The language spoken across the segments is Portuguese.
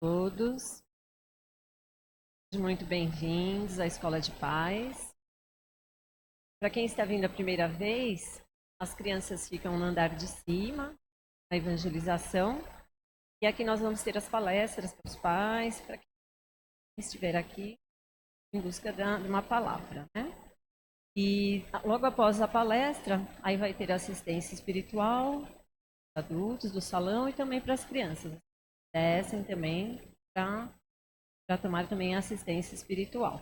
Todos, muito bem-vindos à Escola de Paz. Para quem está vindo a primeira vez, as crianças ficam no andar de cima, na evangelização, e aqui nós vamos ter as palestras para os pais, para quem estiver aqui em busca de uma palavra, né? E logo após a palestra, aí vai ter assistência espiritual, adultos do salão e também para as crianças. Descem também para tomar também assistência espiritual.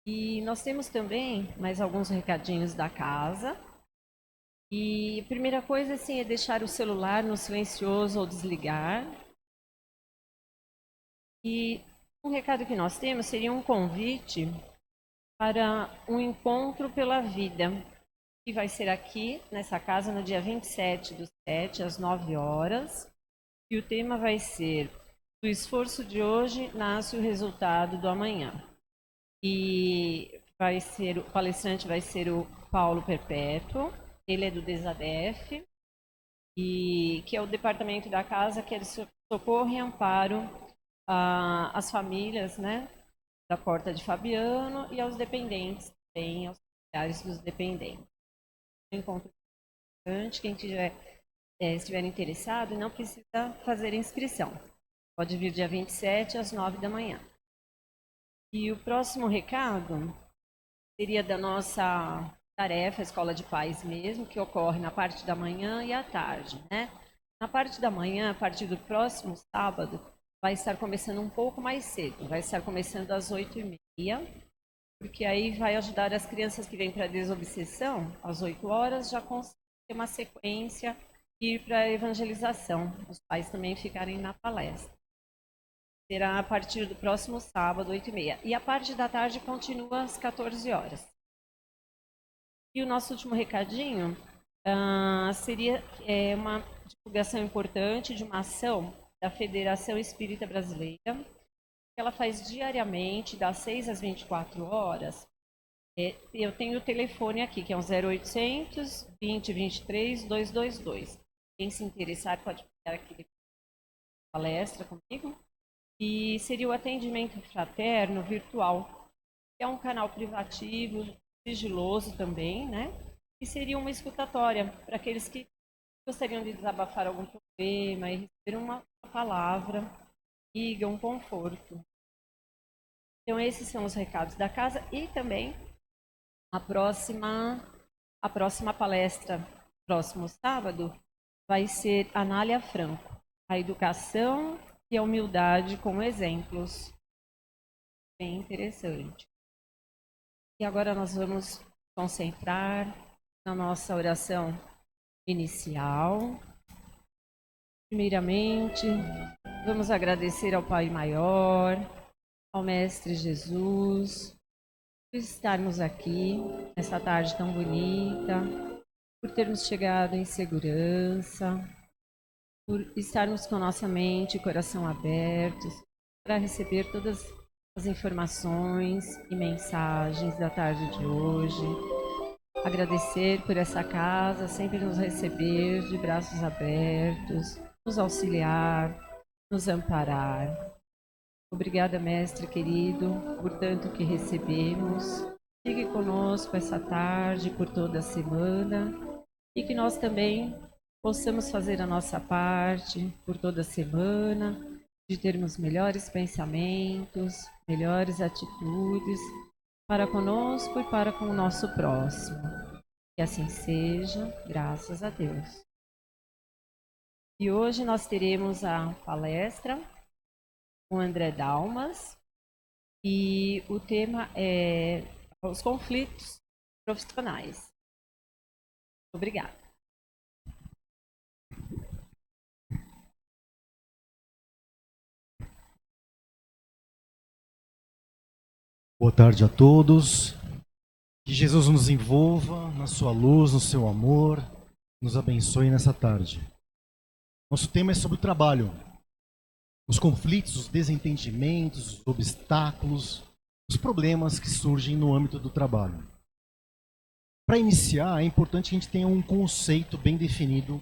E nós temos também mais alguns recadinhos da casa. E a primeira coisa assim, é deixar o celular no silencioso ou desligar. E um recado que nós temos seria um convite para um encontro pela vida, que vai ser aqui nessa casa no dia 27/7, às 9 horas. E o tema vai ser: do esforço de hoje nasce o resultado do amanhã. E o palestrante vai ser o Paulo Perpétuo, ele é do DESADEF, e que é o departamento da casa que é de socorro e amparo às famílias, né, da Porta de Fabiano e aos dependentes, também aos familiares dos dependentes. Um encontro importante, quem estiver interessado, não precisa fazer inscrição. Pode vir dia 27 às 9 da manhã. E o próximo recado seria da nossa tarefa, Escola de Paz mesmo, que ocorre na parte da manhã e à tarde, né? Na parte da manhã, a partir do próximo sábado, vai estar começando um pouco mais cedo, vai estar começando às 8h30, porque aí vai ajudar as crianças que vêm para a desobsessão, às 8 horas, já conseguem ter uma sequência e ir para a evangelização, os pais também ficarem na palestra. Será a partir do próximo sábado, 8h30. E a parte da tarde continua às 14 horas. E o nosso último recadinho seria uma divulgação importante de uma ação da Federação Espírita Brasileira, que ela faz diariamente, das 6 às 24 horas. Eu tenho o telefone aqui, que é um 0800 2023 222. Quem se interessar pode pegar aqui palestra comigo. E seria o atendimento fraterno virtual, que é um canal privativo, sigiloso também, né? E seria uma escutatória para aqueles que gostariam de desabafar algum problema e receber uma palavra amiga, um conforto. Então esses são os recados da casa e também a próxima palestra, próximo sábado, vai ser Anália Franco, a educação e a humildade como exemplos. Bem interessante. E agora nós vamos concentrar na nossa oração inicial. Primeiramente, vamos agradecer ao Pai Maior, ao Mestre Jesus, por estarmos aqui nessa tarde tão bonita, por termos chegado em segurança, por estarmos com nossa mente e coração abertos para receber todas as informações e mensagens da tarde de hoje. Agradecer por essa casa, sempre nos receber de braços abertos, nos auxiliar, nos amparar. Obrigada, Mestre querido, por tanto que recebemos. Fique conosco essa tarde, por toda a semana, e que nós também possamos fazer a nossa parte por toda a semana, de termos melhores pensamentos, melhores atitudes para conosco e para com o nosso próximo. Que assim seja, graças a Deus. E hoje nós teremos a palestra com André Dalmas e o tema é os conflitos profissionais. Obrigada. Boa tarde a todos. Que Jesus nos envolva na sua luz, no seu amor, nos abençoe nessa tarde. Nosso tema é sobre o trabalho. Os conflitos, os desentendimentos, os obstáculos, os problemas que surgem no âmbito do trabalho. Para iniciar, é importante que a gente tenha um conceito bem definido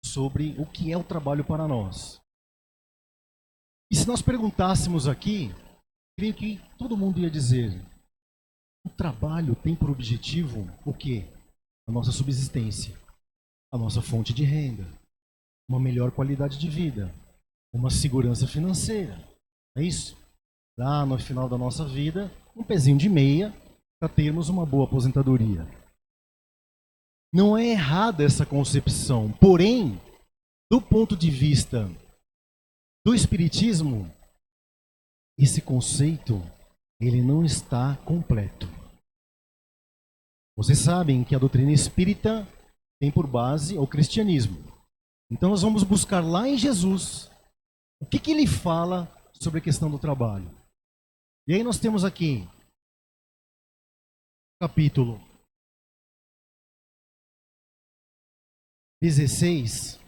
sobre o que é o trabalho para nós. E se nós perguntássemos aqui, creio que todo mundo ia dizer: o trabalho tem por objetivo o quê? A nossa subsistência, a nossa fonte de renda, uma melhor qualidade de vida, uma segurança financeira. É isso? Lá no final da nossa vida, um pezinho de meia para termos uma boa aposentadoria. Não é errada essa concepção, porém, do ponto de vista do Espiritismo, esse conceito ele não está completo. Vocês sabem que a doutrina espírita tem por base o cristianismo. Então nós vamos buscar lá em Jesus o que ele fala sobre a questão do trabalho. E aí nós temos aqui capítulo 16,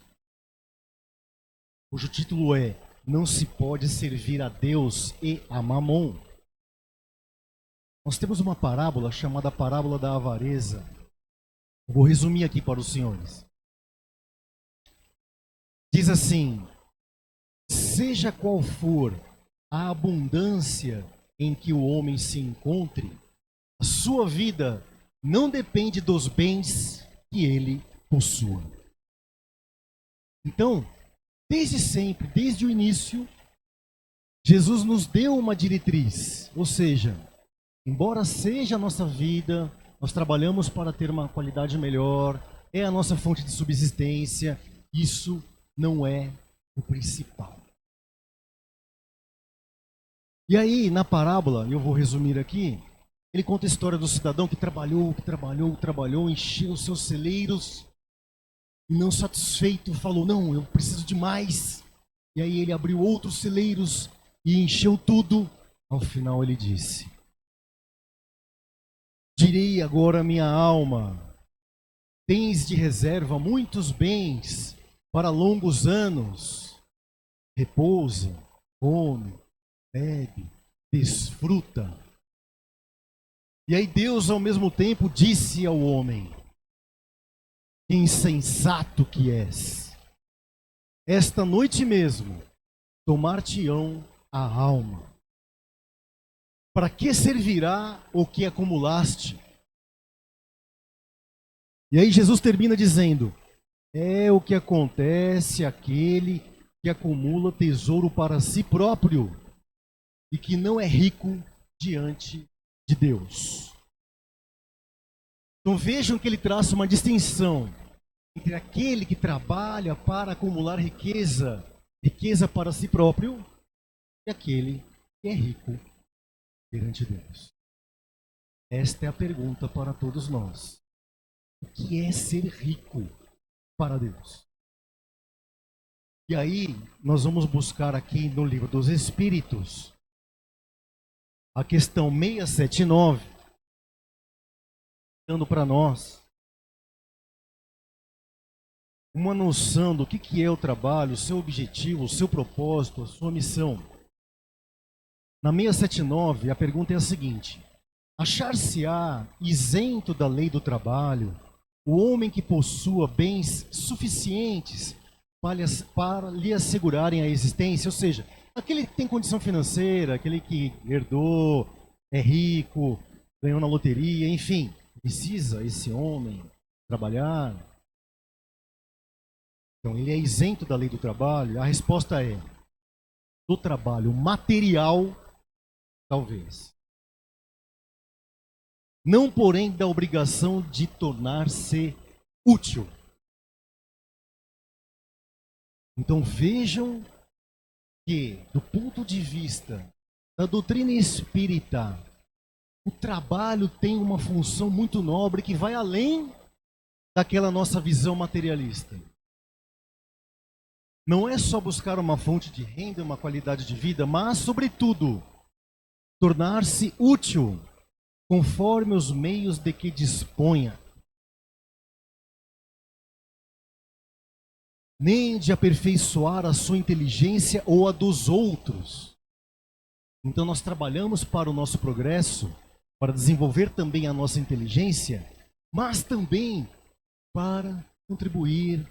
cujo título é Não se pode servir a Deus e a Mamon. Nós temos uma parábola chamada parábola da avareza. Eu vou resumir aqui para os senhores. Diz assim: seja qual for a abundância em que o homem se encontre, a sua vida não depende dos bens que ele possua. Então, desde sempre, desde o início, Jesus nos deu uma diretriz, ou seja, embora seja a nossa vida, nós trabalhamos para ter uma qualidade melhor, é a nossa fonte de subsistência, isso não é o principal. E aí, na parábola, eu vou resumir aqui, ele conta a história do cidadão que trabalhou, encheu os seus celeiros, e não satisfeito, falou: não, eu preciso de mais. E aí ele abriu outros celeiros e encheu tudo. Ao final ele disse: direi agora a minha alma, tens de reserva muitos bens para longos anos. Repousa, come, bebe, desfruta. E aí Deus ao mesmo tempo disse ao homem: insensato que és, esta noite mesmo tomar-te-ão a alma. Para que servirá o que acumulaste? E aí Jesus termina dizendo: é o que acontece àquele que acumula tesouro para si próprio e que não é rico diante de Deus. Então vejam que ele traça uma distinção entre aquele que trabalha para acumular riqueza para si próprio, e aquele que é rico perante Deus. Esta é a pergunta para todos nós. O que é ser rico para Deus? E aí nós vamos buscar aqui no Livro dos Espíritos a questão 679, dando para nós uma noção do que é o trabalho, o seu objetivo, o seu propósito, a sua missão. Na 679, a pergunta é a seguinte: achar-se-á isento da lei do trabalho o homem que possua bens suficientes para lhe assegurarem a existência? Ou seja, aquele que tem condição financeira, aquele que herdou, é rico, ganhou na loteria, enfim, precisa esse homem trabalhar? Então, ele é isento da lei do trabalho? A resposta é: do trabalho material, talvez. Não, porém, da obrigação de tornar-se útil. Então, vejam que, do ponto de vista da doutrina espírita, o trabalho tem uma função muito nobre que vai além daquela nossa visão materialista. Não é só buscar uma fonte de renda, uma qualidade de vida, mas, sobretudo, tornar-se útil conforme os meios de que disponha. Nem de aperfeiçoar a sua inteligência ou a dos outros. Então nós trabalhamos para o nosso progresso, para desenvolver também a nossa inteligência, mas também para contribuir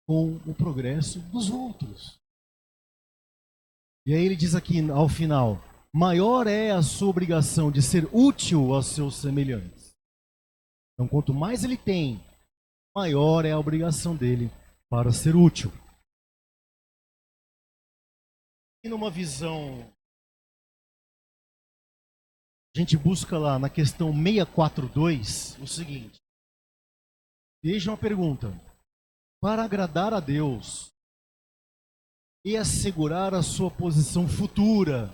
com o progresso dos outros. E aí ele diz aqui ao final: maior é a sua obrigação de ser útil aos seus semelhantes. Então, quanto mais ele tem, maior é a obrigação dele para ser útil. E numa visão, a gente busca lá na questão 642 o seguinte: veja uma pergunta. Para agradar a Deus e assegurar a sua posição futura,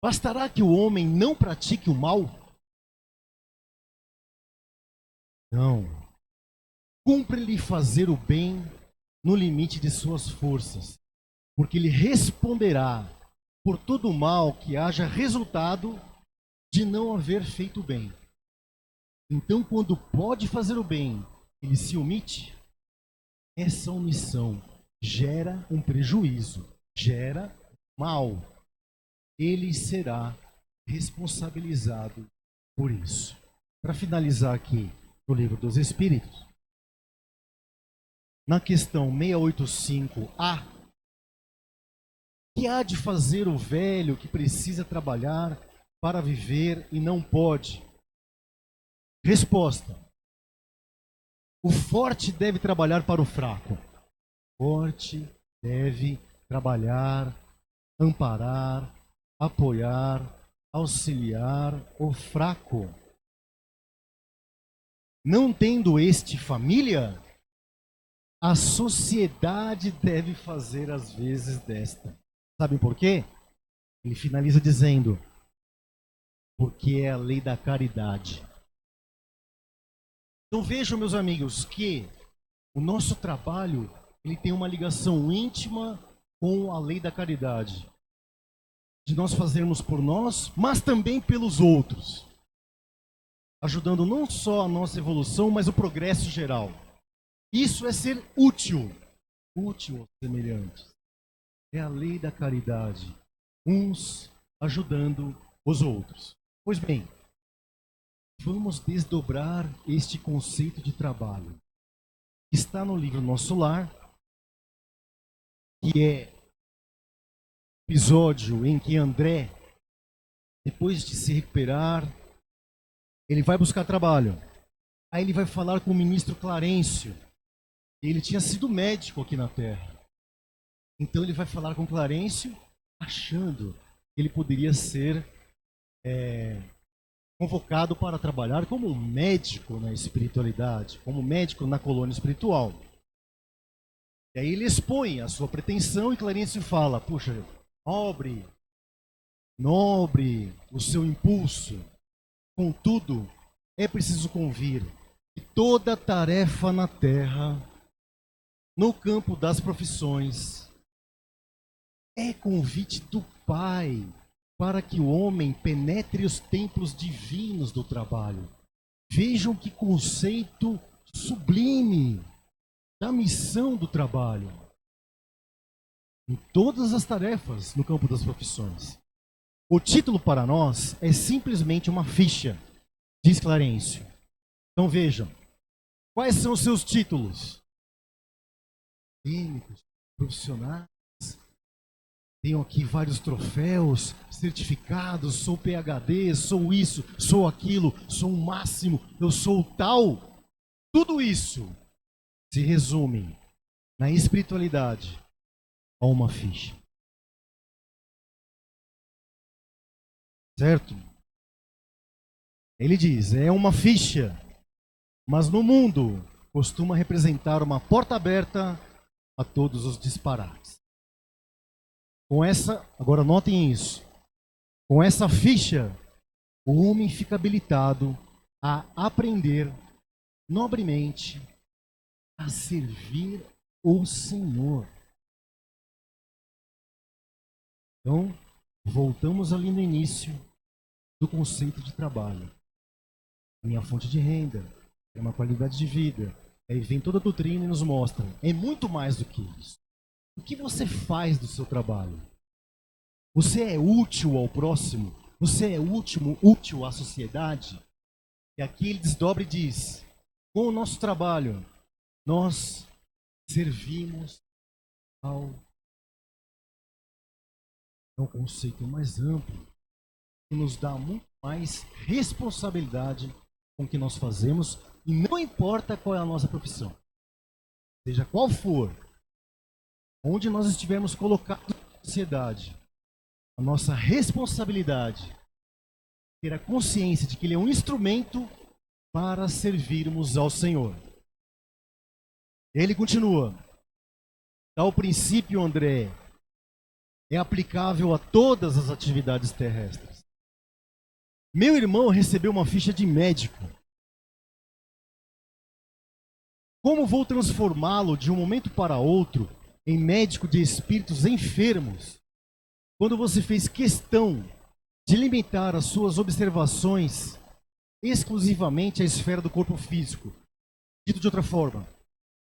bastará que o homem não pratique o mal? Não. Cumpre-lhe fazer o bem no limite de suas forças, porque ele responderá por todo o mal que haja resultado de não haver feito o bem. Então, quando pode fazer o bem, ele se omite, essa omissão gera um prejuízo, gera mal. Ele será responsabilizado por isso. Para finalizar aqui no Livro dos Espíritos, na questão 685A, que há de fazer o velho que precisa trabalhar para viver e não pode? Resposta: o forte deve trabalhar para o fraco. O forte deve trabalhar, amparar, apoiar, auxiliar o fraco. Não tendo este família, a sociedade deve fazer as vezes desta. Sabem por quê? Ele finaliza dizendo: porque é a lei da caridade. Então vejam, meus amigos, que o nosso trabalho ele tem uma ligação íntima com a lei da caridade. De nós fazermos por nós, mas também pelos outros. Ajudando não só a nossa evolução, mas o progresso geral. Isso é ser útil. Útil aos semelhantes. É a lei da caridade. Uns ajudando os outros. Pois bem, vamos desdobrar este conceito de trabalho. Está no livro Nosso Lar, que é o episódio em que André, depois de se recuperar, ele vai buscar trabalho. Aí ele vai falar com o ministro Clarencio. Ele tinha sido médico aqui na Terra. Então ele vai falar com Clarencio, achando que ele poderia ser convocado para trabalhar como médico na espiritualidade, como médico na colônia espiritual. E aí ele expõe a sua pretensão e Clarencio fala: puxa, nobre o seu impulso. Contudo, é preciso convir que toda tarefa na terra, no campo das profissões, é convite do Pai para que o homem penetre os templos divinos do trabalho. Vejam que conceito sublime da missão do trabalho. Em todas as tarefas no campo das profissões. O título para nós é simplesmente uma ficha, diz Clarencio. Então vejam, quais são os seus títulos? Acadêmicos, profissionais. Tenho aqui vários troféus, certificados, sou PhD, sou isso, sou aquilo, sou o máximo, eu sou o tal. Tudo isso se resume na espiritualidade a uma ficha. Certo? Ele diz, é uma ficha, mas no mundo costuma representar uma porta aberta a todos os disparates. Com essa, agora notem isso, com essa ficha, o homem fica habilitado a aprender nobremente a servir o Senhor. Então, voltamos ali no início do conceito de trabalho. Minha fonte de renda, é uma qualidade de vida. Aí vem toda a doutrina e nos mostra, é muito mais do que isso. O que você faz do seu trabalho? Você é útil ao próximo? Você é útil à sociedade? E aqui ele desdobra e diz, com o nosso trabalho, nós servimos ao É um conceito mais amplo, que nos dá muito mais responsabilidade com o que nós fazemos, e não importa qual é a nossa profissão, seja qual for, onde nós estivermos colocados na sociedade, a nossa responsabilidade é ter a consciência de que ele é um instrumento para servirmos ao Senhor. Ele continua. Tal princípio, André, é aplicável a todas as atividades terrestres. Meu irmão recebeu uma ficha de médico. Como vou transformá-lo de um momento para outro em médico de espíritos enfermos, quando você fez questão de limitar as suas observações exclusivamente à esfera do corpo físico? Dito de outra forma,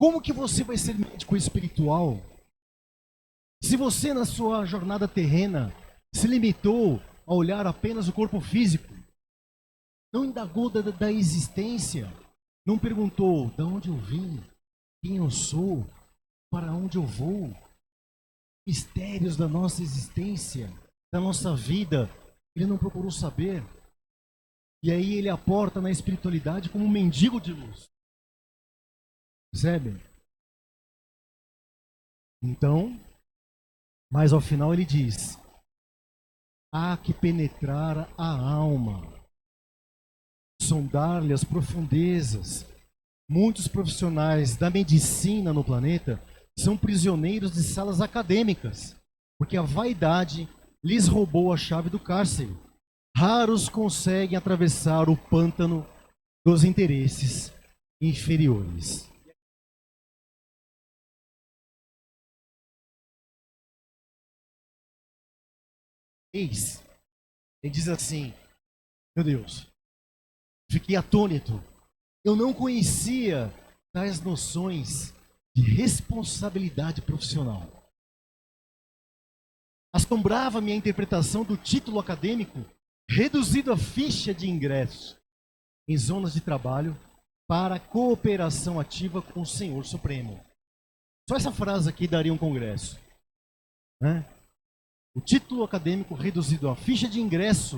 como que você vai ser médico espiritual se você, na sua jornada terrena, se limitou a olhar apenas o corpo físico? Não indagou da existência, não perguntou de onde eu vim, quem eu sou, para onde eu vou, mistérios da nossa existência, da nossa vida, ele não procurou saber. E aí ele aporta na espiritualidade como um mendigo de luz. Percebe? Então, mas ao final ele diz: há que penetrar a alma, sondar-lhe as profundezas. Muitos profissionais da medicina no planeta são prisioneiros de salas acadêmicas, porque a vaidade lhes roubou a chave do cárcere. Raros conseguem atravessar o pântano dos interesses inferiores. Eis, ele diz assim: meu Deus, fiquei atônito. Eu não conhecia tais noções de responsabilidade profissional. Assombrava-me a interpretação do título acadêmico reduzido à ficha de ingresso em zonas de trabalho para cooperação ativa com o Senhor Supremo. Só essa frase aqui daria um congresso, né? O título acadêmico reduzido à ficha de ingresso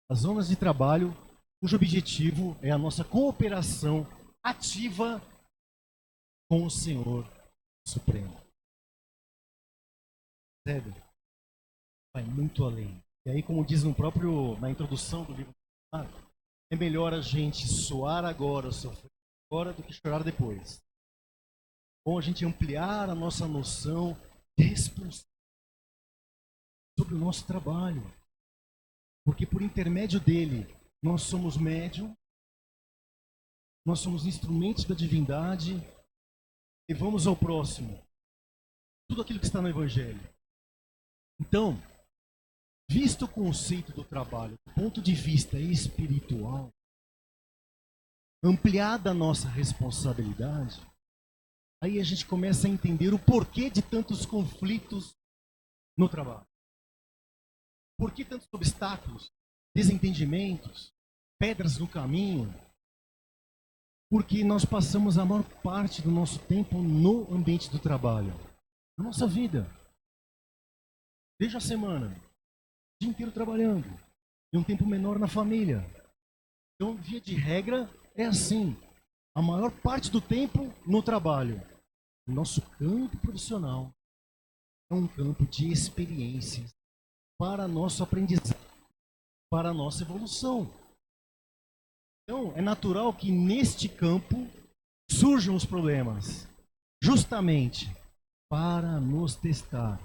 às zonas de trabalho, cujo objetivo é a nossa cooperação ativa com o Senhor Supremo. Percebe? Vai muito além. E aí, como diz na introdução do livro, é melhor a gente soar agora, sofrer agora, do que chorar depois. Bom a gente ampliar a nossa noção de responsabilidade sobre o nosso trabalho. Porque por intermédio dele, nós somos médium, nós somos instrumentos da divindade e vamos ao próximo tudo aquilo que está no Evangelho. Então, visto o conceito do trabalho do ponto de vista espiritual, ampliada a nossa responsabilidade, aí a gente começa a entender o porquê de tantos conflitos no trabalho. Por que tantos obstáculos, desentendimentos, pedras no caminho? Porque nós passamos a maior parte do nosso tempo no ambiente do trabalho. Na nossa vida. Veja a semana. O dia inteiro trabalhando. E um tempo menor na família. Então, via de regra, é assim. A maior parte do tempo no trabalho. O nosso campo profissional é um campo de experiências para nosso aprendizado, para a nossa evolução. Então, é natural que neste campo surjam os problemas, justamente para nos testar.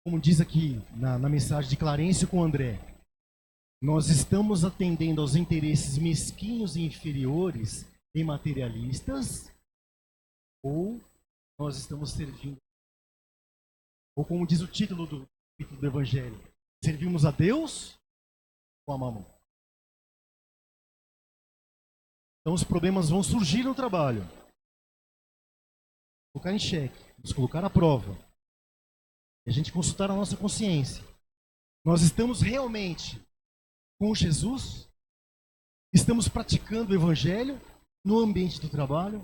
Como diz aqui na mensagem de Clarencio com André, nós estamos atendendo aos interesses mesquinhos e inferiores e materialistas, ou nós estamos servindo, ou como diz o título do capítulo do Evangelho, servimos a Deus ou a Mamon? Então os problemas vão surgir no trabalho. Colocar em xeque, nos colocar à prova. E a gente consultar a nossa consciência. Nós estamos realmente com Jesus? Estamos praticando o Evangelho no ambiente do trabalho?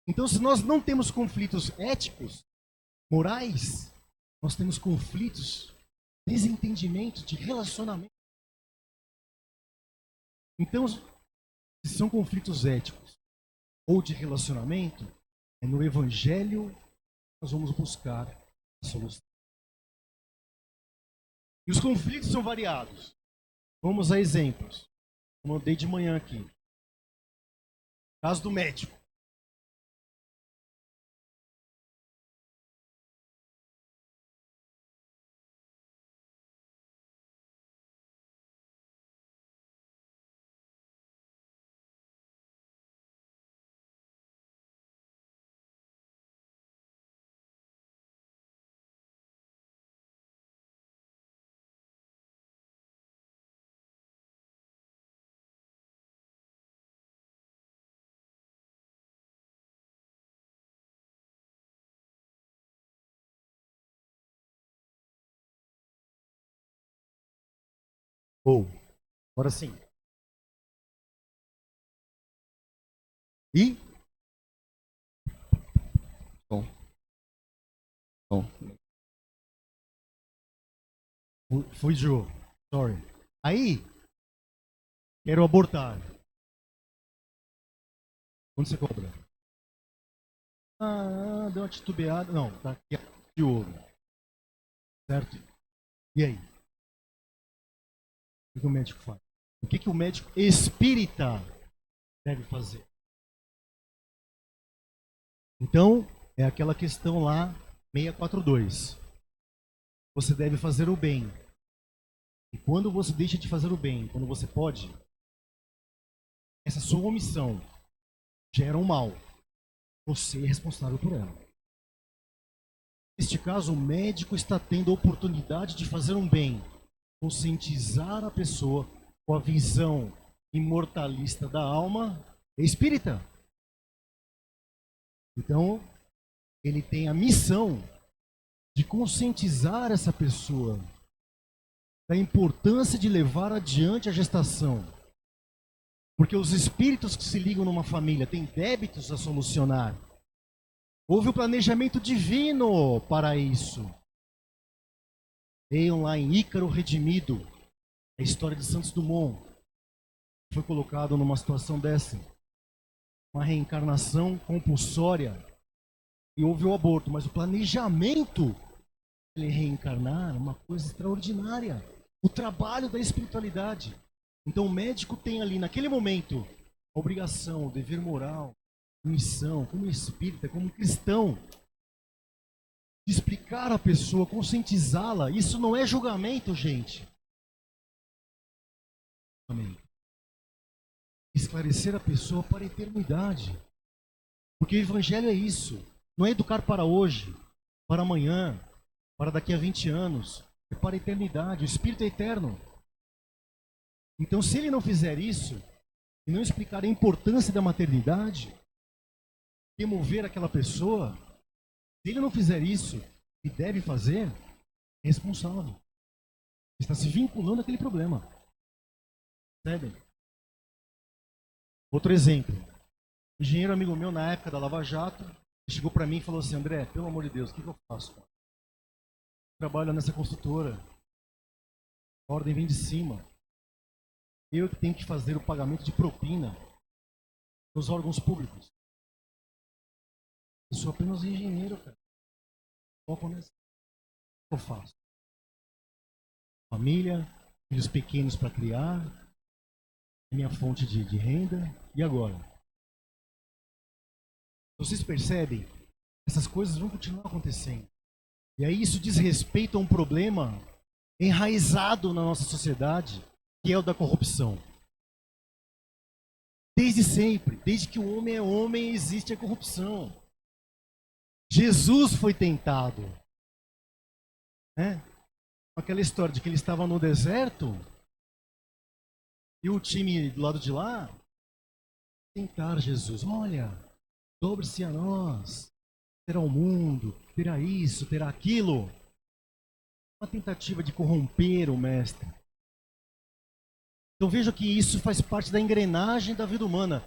Então, se nós não temos conflitos éticos, morais, nós temos conflitos, desentendimento de relacionamento. Então, se são conflitos éticos ou de relacionamento, é no Evangelho que nós vamos buscar a solução. E os conflitos são variados. Vamos a exemplos. Como eu dei de manhã aqui. Caso do médico. Ou, agora sim. E? Bom. Bom. Fui Joe. Sorry. Aí, quero abortar. Quanto você cobra? Ah, deu uma titubeada. Não, tá aqui de ouro. Certo? E aí? O que o médico faz? O que o médico espírita deve fazer? Então, é aquela questão lá, 642. Você deve fazer o bem. E quando você deixa de fazer o bem, quando você pode, essa sua omissão gera um mal. Você é responsável por ela. Neste caso, o médico está tendo a oportunidade de fazer um bem, conscientizar a pessoa com a visão imortalista da alma espírita. Então, ele tem a missão de conscientizar essa pessoa da importância de levar adiante a gestação. Porque os espíritos que se ligam numa família têm débitos a solucionar. Houve o planejamento divino para isso. Leiam lá em Ícaro Redimido, a história de Santos Dumont. Foi colocado numa situação dessa. Uma reencarnação compulsória. E houve o aborto, mas o planejamento de ele reencarnar é uma coisa extraordinária. O trabalho da espiritualidade. Então o médico tem ali, naquele momento, a obrigação, o dever moral, missão, como espírita, como cristão, de explicar à pessoa, conscientizá-la. Isso não é julgamento, gente. Amém. Esclarecer a pessoa para a eternidade. Porque o evangelho é isso. Não é educar para hoje, para amanhã, para daqui a 20 anos. É para a eternidade. O Espírito é eterno. Então, se ele não fizer isso, e não explicar a importância da maternidade, remover aquela pessoa, se ele não fizer isso, e deve fazer, é responsável. Está se vinculando àquele problema. Percebem? Outro exemplo. Um engenheiro amigo meu, na época da Lava Jato, chegou para mim e falou assim: André, pelo amor de Deus, o que eu faço? Trabalho nessa construtora. A ordem vem de cima. Eu que tenho que fazer o pagamento de propina nos órgãos públicos. Eu sou apenas engenheiro, cara. Foco nessa. O que eu faço? Família, filhos pequenos para criar, é minha fonte de renda. E agora? Vocês percebem? Essas coisas vão continuar acontecendo. E aí isso diz respeito a um problema enraizado na nossa sociedade, que é o da corrupção. Desde sempre, desde que o homem é homem, existe a corrupção. Jesus foi tentado. Né? Aquela história de que ele estava no deserto e o time do lado de lá tentar Jesus. Olha, dobre-se a nós, terá o mundo, terá isso, terá aquilo. Uma tentativa de corromper o mestre. Então veja que isso faz parte da engrenagem da vida humana.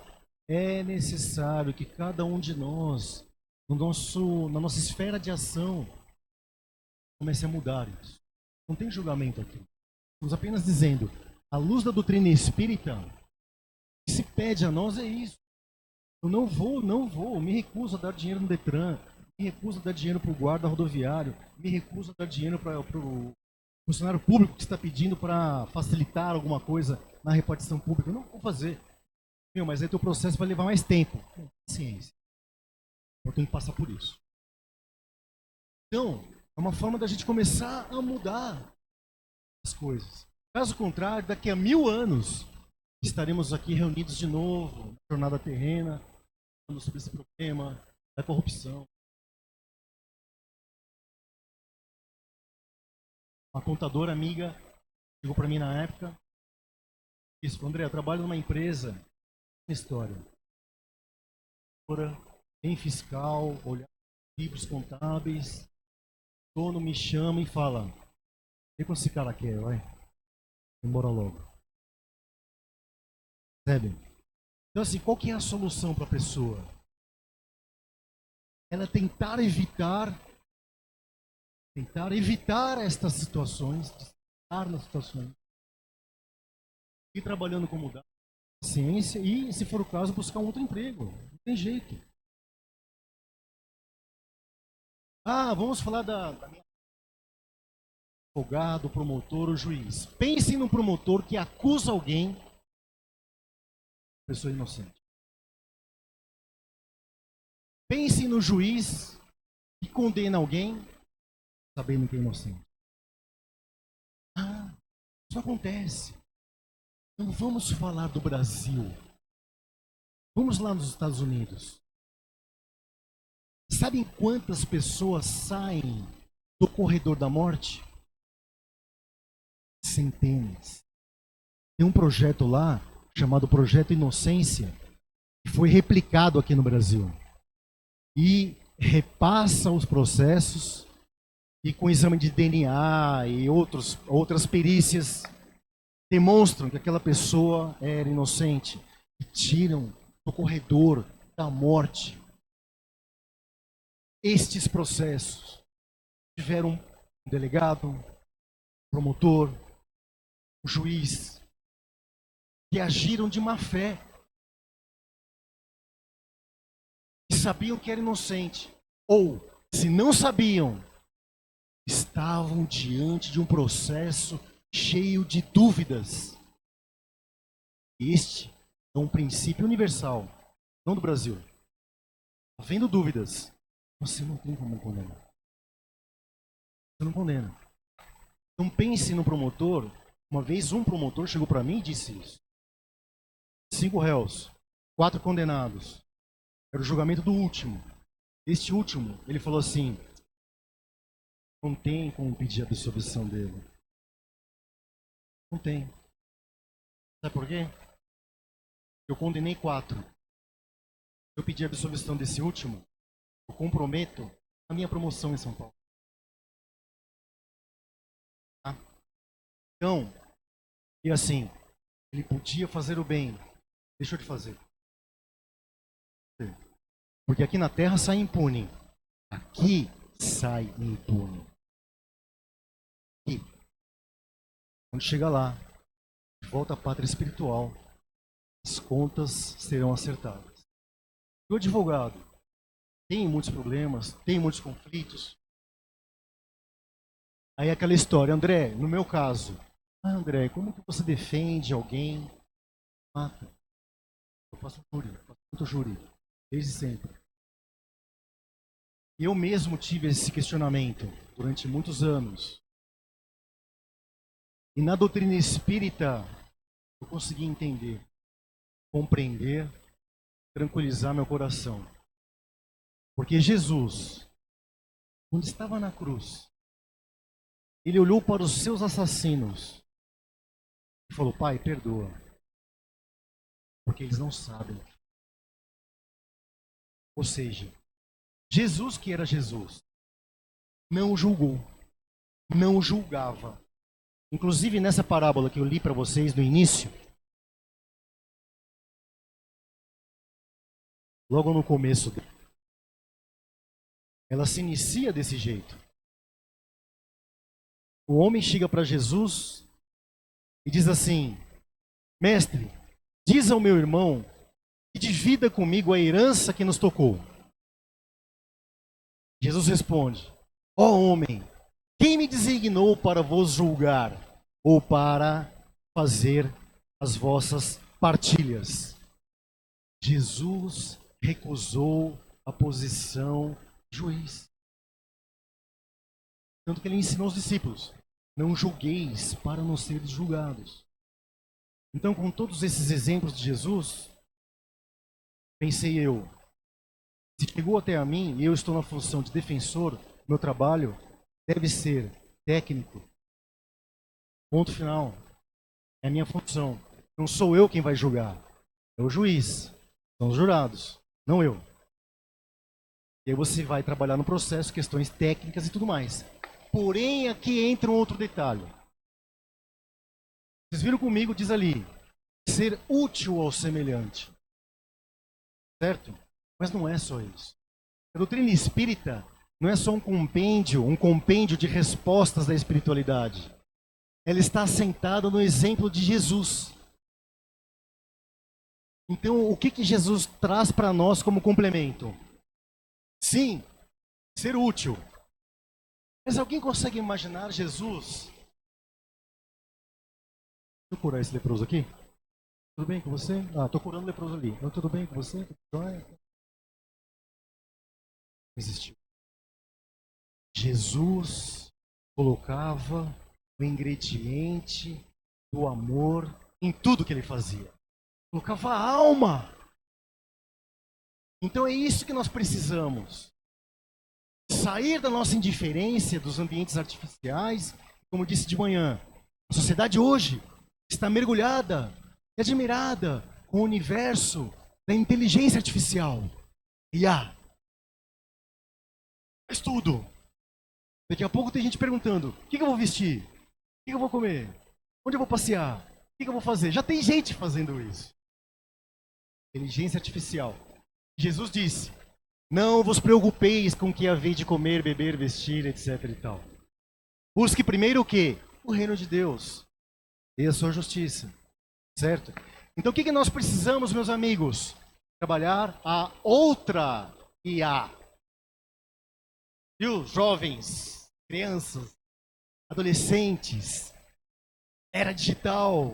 É necessário que cada um de nós, na nossa esfera de ação, comece a mudar isso. Não tem julgamento aqui. Estamos apenas dizendo, à luz da doutrina espírita, o que se pede a nós é isso. Eu não vou, me recuso a dar dinheiro no Detran, me recuso a dar dinheiro para o guarda rodoviário, me recuso a dar dinheiro para o funcionário público que está pedindo para facilitar alguma coisa na repartição pública. Eu não vou fazer. Mas aí teu processo vai levar mais tempo. Ciência. Eu tenho que passar por isso. Então, é uma forma da gente começar a mudar as coisas. Caso contrário, daqui a 1000 anos, estaremos aqui reunidos de novo, na jornada terrena, falando sobre esse problema da corrupção. Uma contadora amiga chegou para mim na época e disse, André, eu trabalho numa empresa, história, tem fiscal, olhar livros contábeis, o dono me chama e fala, o que esse cara quer, vai? Embora logo. Percebe? Então assim, qual que é a solução para a pessoa? Ela tentar evitar estas situações, estar nas situações, ir trabalhando como dá, ciência e, se for o caso, buscar um outro emprego. Não tem jeito. Vamos falar da minha advogado, promotor ou juiz. Pensem num promotor que acusa alguém, pessoa inocente. Pensem no juiz que condena alguém, sabendo que é inocente. Isso acontece. Então vamos falar do Brasil. Vamos lá nos Estados Unidos. Sabem quantas pessoas saem do corredor da morte? Centenas. Tem um projeto lá, chamado Projeto Inocência, que foi replicado aqui no Brasil. E repassa os processos, e com exame de DNA e outras perícias, demonstram que aquela pessoa era inocente. E tiram do corredor da morte. Estes processos tiveram um delegado, um promotor, um juiz, que agiram de má fé, que sabiam que era inocente, ou, se não sabiam, estavam diante de um processo cheio de dúvidas. Este é um princípio universal, não do Brasil. Havendo dúvidas, você não tem como condenar. Você não condena. Então pense no promotor. Uma vez um promotor chegou para mim e disse isso. 5 réus, 4 condenados. Era o julgamento do último. Este último, ele falou assim, não tem como pedir a absolvição dele. Não tem. Sabe por quê? Eu condenei 4. Eu pedi a absolvição desse último, eu comprometo a minha promoção em São Paulo. Tá? Então, e assim, ele podia fazer o bem, deixou de fazer. Porque aqui na Terra sai impune. Aqui sai impune. E quando chega lá, de volta à pátria espiritual, as contas serão acertadas. E o advogado tem muitos problemas, tem muitos conflitos. Aí aquela história, André, no meu caso, André, como que você defende alguém? Mata. Eu faço muito júri, desde sempre. Eu mesmo tive esse questionamento durante muitos anos. E na doutrina espírita, eu consegui entender, compreender, tranquilizar meu coração. Porque Jesus, quando estava na cruz, ele olhou para os seus assassinos e falou, Pai, perdoa, porque eles não sabem. Ou seja, Jesus, que era Jesus, não julgou, não julgava. Inclusive nessa parábola que eu li para vocês no início, logo no começo, ela se inicia desse jeito. o homem chega para Jesus e diz assim: Mestre, diz ao meu irmão que divida comigo a herança que nos tocou. Jesus responde: Ó homem, quem me designou para vos julgar ou para fazer as vossas partilhas? Jesus recusou a posição de juiz. Tanto que ele ensinou os discípulos: não julgueis para não seres julgados. Então, com todos esses exemplos de Jesus, pensei eu, se chegou até a mim e eu estou na função de defensor, meu trabalho deve ser técnico. Ponto final. É a minha função. Não sou eu quem vai julgar. É o juiz. São os jurados. Não eu. E aí você vai trabalhar no processo, questões técnicas e tudo mais. Porém, aqui entra um outro detalhe. Vocês viram comigo, diz ali, ser útil ao semelhante. Certo? Mas não é só isso. A doutrina espírita não é só um compêndio de respostas da espiritualidade. Ela está assentada no exemplo de Jesus. Então, o que Jesus traz para nós como complemento? Sim, ser útil. Mas alguém consegue imaginar Jesus? Deixa eu curar esse leproso aqui. Tudo bem com você? Estou curando o leproso ali. Tudo bem com você? Existiu. Jesus colocava o ingrediente do amor em tudo que ele fazia. Colocava a alma. Então é isso que nós precisamos. Sair da nossa indiferença dos ambientes artificiais. Como eu disse de manhã, a sociedade hoje está mergulhada e admirada com o universo da inteligência artificial. IA. Faz tudo. Daqui a pouco tem gente perguntando: o que eu vou vestir? O que eu vou comer? Onde eu vou passear? O que eu vou fazer? Já tem gente fazendo isso. Inteligência artificial. Jesus disse: não vos preocupeis com o que haveis de comer, beber, vestir, etc e tal. Busque primeiro o quê? O reino de Deus e a sua justiça. Certo? Então o que nós precisamos, meus amigos? Trabalhar a outra IA. Viu? Jovens, crianças, adolescentes, era digital.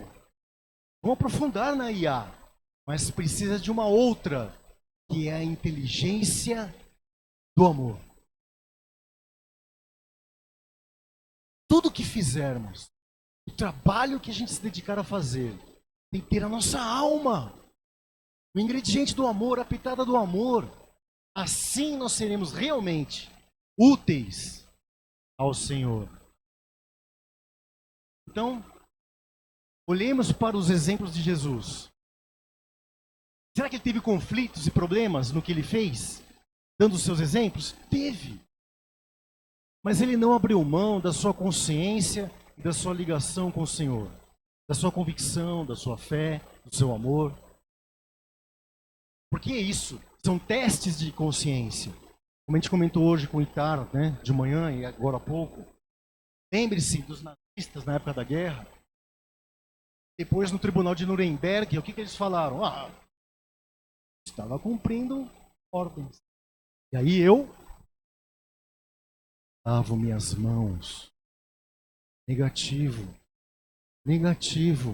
Vamos aprofundar na IA, mas precisa de uma outra, que é a inteligência do amor. Tudo que fizermos, o trabalho que a gente se dedicar a fazer, tem que ter a nossa alma, o ingrediente do amor, a pitada do amor. Assim nós seremos realmente úteis ao Senhor. Então, olhemos para os exemplos de Jesus. Será que ele teve conflitos e problemas no que ele fez? Dando os seus exemplos? Teve. Mas ele não abriu mão da sua consciência e da sua ligação com o Senhor. Da sua convicção, da sua fé, do seu amor. Porque é isso. São testes de consciência. Como a gente comentou hoje com o Itar, né, de manhã e agora há pouco. Lembre-se dos nazistas na época da guerra. Depois no tribunal de Nuremberg, o que eles falaram? Estava cumprindo ordens. E aí eu lavo minhas mãos. Negativo. Negativo.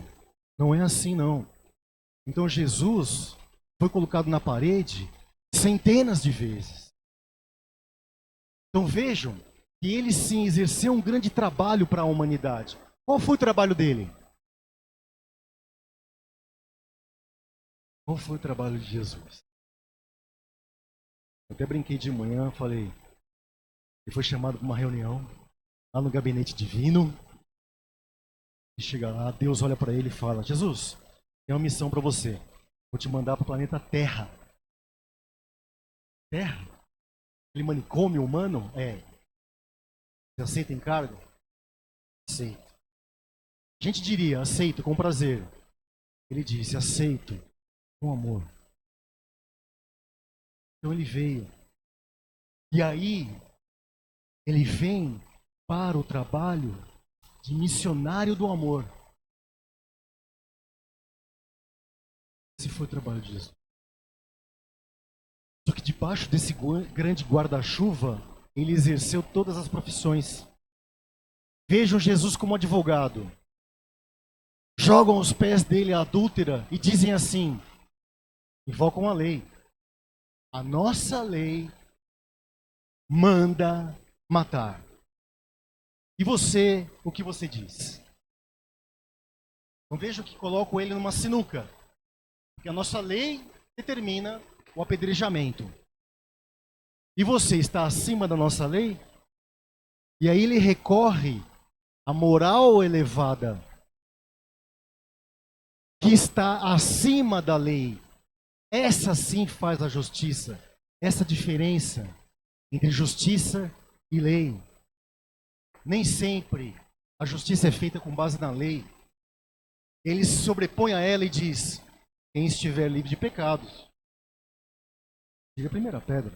Não é assim não. Então Jesus foi colocado na parede centenas de vezes. Então vejam que ele sim exerceu um grande trabalho para a humanidade. Qual foi o trabalho dele? Qual foi o trabalho de Jesus? Eu até brinquei de manhã, falei, ele foi chamado para uma reunião lá no gabinete divino. E chega lá, Deus olha para ele e fala: Jesus, tem uma missão para você. Vou te mandar para o planeta Terra. Terra? Aquele manicômio humano? Você aceita encargo? Aceito. A gente diria, aceito com prazer. Ele disse, aceito com amor. Então ele veio. E aí, ele vem para o trabalho de missionário do amor. Esse foi o trabalho de Jesus. Só que debaixo desse grande guarda-chuva, ele exerceu todas as profissões. Vejam Jesus como advogado. Jogam aos pés dele a adúltera e dizem assim, invocam a lei. A nossa lei manda matar. E você, o que você diz? Então vejam que colocam ele numa sinuca. Porque a nossa lei determina o apedrejamento. E você está acima da nossa lei? E aí ele recorre à moral elevada que está acima da lei. Essa sim faz a justiça. Essa diferença entre justiça e lei. Nem sempre a justiça é feita com base na lei. Ele se sobrepõe a ela e diz: quem estiver livre de pecados, tire a primeira pedra.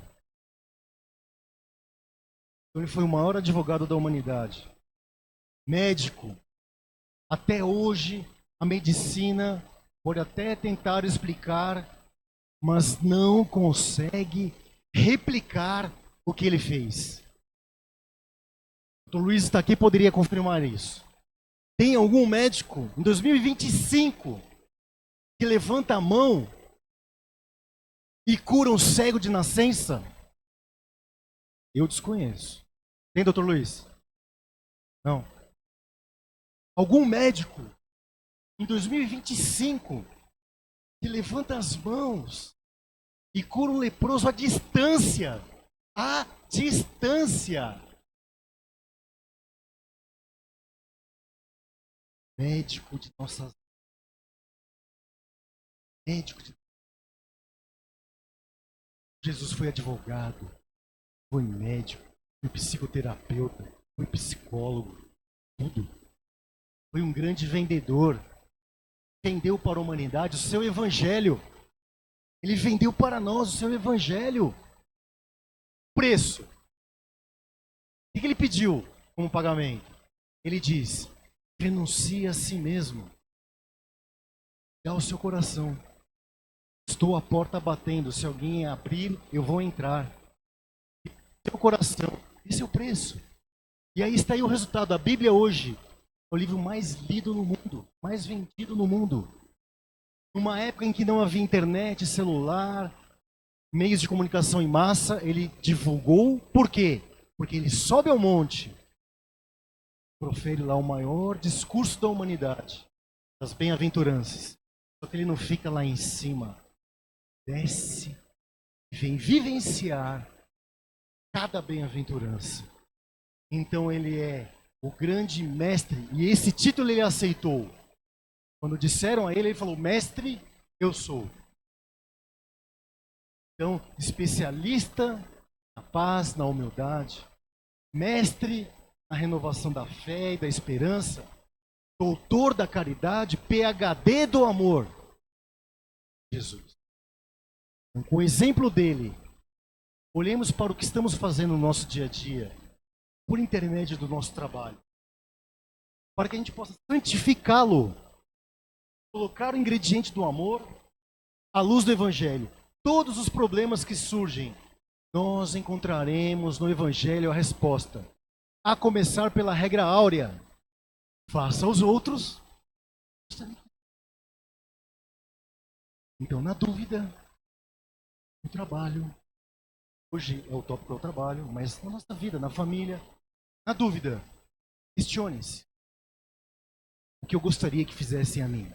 Então ele foi o maior advogado da humanidade. Médico. Até hoje, a medicina pode até tentar explicar, mas não consegue replicar o que ele fez. O Dr. Luiz está aqui, poderia confirmar isso. Tem algum médico em 2025 que levanta a mão e cura um cego de nascença? Eu desconheço. Tem, Dr. Luiz? Não. Algum médico em 2025 que levanta as mãos e cura um leproso à distância? À distância. Médico de nossas. Médico de. Jesus foi advogado, foi médico, foi psicoterapeuta, foi psicólogo, tudo. Foi um grande vendedor. Vendeu para a humanidade o seu evangelho. Ele vendeu para nós o seu evangelho. Preço. O que ele pediu como pagamento? Ele diz: renuncie a si mesmo. Dá o seu coração. Estou à porta batendo. Se alguém abrir, eu vou entrar. Seu coração. Esse é o preço. E aí está aí o resultado. A Bíblia hoje é o livro mais lido no mundo, mais vendido no mundo. Numa época em que não havia internet, celular, meios de comunicação em massa, ele divulgou. Por quê? Porque ele sobe ao monte, profere lá o maior discurso da humanidade, das bem-aventuranças. Só que ele não fica lá em cima. Desce e vem vivenciar cada bem-aventurança. Então ele é o grande mestre, e esse título ele aceitou. Quando disseram a ele, ele falou: mestre, eu sou. Então, especialista na paz, na humildade, mestre na renovação da fé e da esperança, doutor da caridade, PhD do amor. Jesus. Então, com o exemplo dele, olhemos para o que estamos fazendo no nosso dia a dia, por intermédio do nosso trabalho, para que a gente possa santificá-lo, colocar o ingrediente do amor à luz do Evangelho. Todos os problemas que surgem, nós encontraremos no Evangelho a resposta. A começar pela regra áurea: faça aos outros. Então, na dúvida, no trabalho, hoje é o tópico do trabalho, mas na nossa vida, na família, na dúvida, questione-se: o que eu gostaria que fizessem a mim?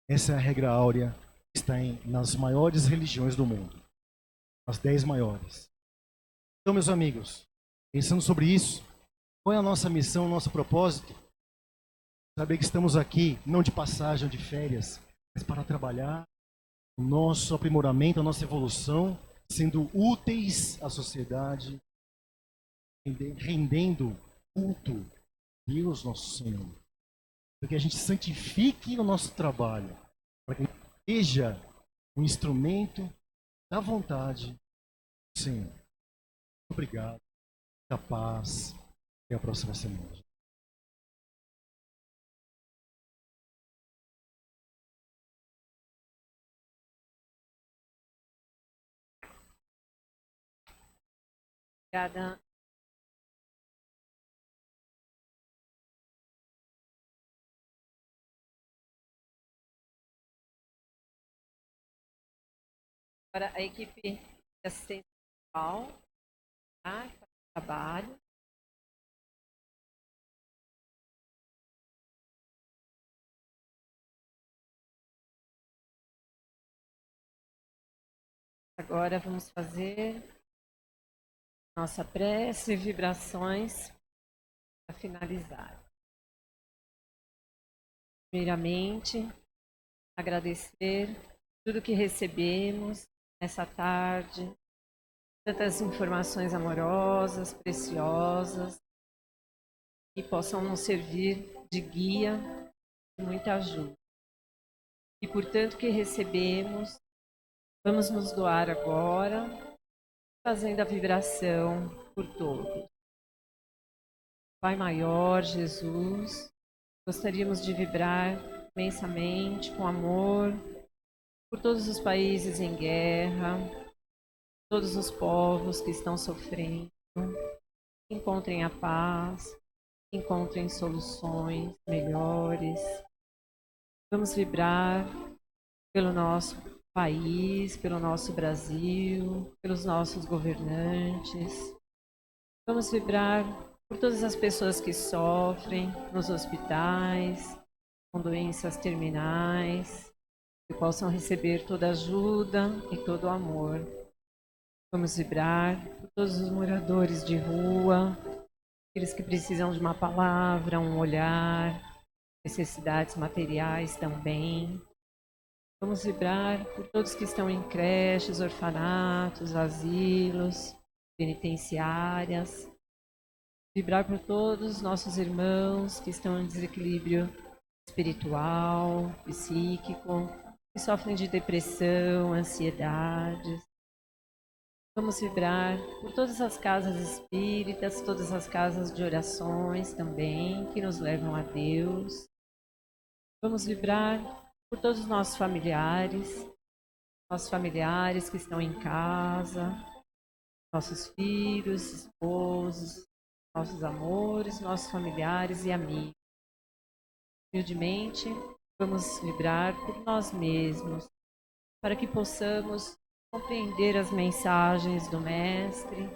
Essa é a regra áurea que está nas maiores religiões do mundo, as 10 maiores. Então, meus amigos, pensando sobre isso, qual é a nossa missão, o nosso propósito? Saber que estamos aqui não de passagem ou de férias, mas para trabalhar o nosso aprimoramento, a nossa evolução, sendo úteis à sociedade, rendendo culto a Deus nosso Senhor. Para que a gente santifique o nosso trabalho, para que a gente seja um instrumento da vontade do Senhor. Obrigado. Da paz. Até a próxima semana. Obrigada. Agora a equipe de assistência social, tá? Que faz o trabalho. Agora vamos fazer nossa prece e vibrações para finalizar. Primeiramente, agradecer tudo que recebemos nessa tarde, tantas informações amorosas, preciosas, que possam nos servir de guia e muita ajuda. E por tanto que recebemos, vamos nos doar agora, fazendo a vibração por todos. Pai maior, Jesus, gostaríamos de vibrar imensamente com amor por todos os países em guerra, todos os povos que estão sofrendo. Encontrem a paz, encontrem soluções melhores. Vamos vibrar pelo nosso país, pelo nosso Brasil, pelos nossos governantes. Vamos vibrar por todas as pessoas que sofrem nos hospitais, com doenças terminais, que possam receber toda ajuda e todo o amor. Vamos vibrar por todos os moradores de rua, aqueles que precisam de uma palavra, um olhar, necessidades materiais também. Vamos vibrar por todos que estão em creches, orfanatos, asilos, penitenciárias. Vibrar por todos os nossos irmãos que estão em desequilíbrio espiritual, psíquico, que sofrem de depressão, ansiedades. Vamos vibrar por todas as casas espíritas, todas as casas de orações também, que nos levam a Deus. Vamos vibrar por todos os nossos familiares que estão em casa, nossos filhos, esposos, nossos amores, nossos familiares e amigos. Humildemente, vamos vibrar por nós mesmos, para que possamos compreender as mensagens do Mestre,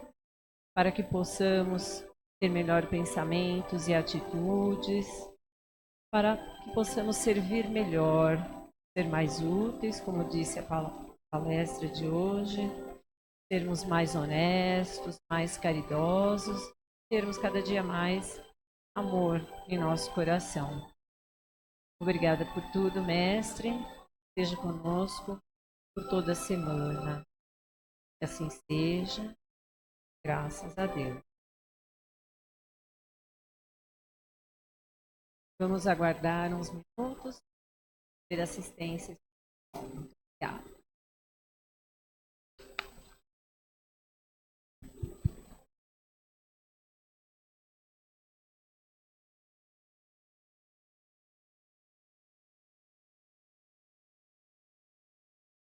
para que possamos ter melhores pensamentos e atitudes, para que possamos servir melhor, ser mais úteis, como disse a palestra de hoje, sermos mais honestos, mais caridosos, termos cada dia mais amor em nosso coração. Obrigada por tudo, Mestre. Esteja conosco por toda a semana. Que assim seja. Graças a Deus. Vamos aguardar uns minutos, ter assistência.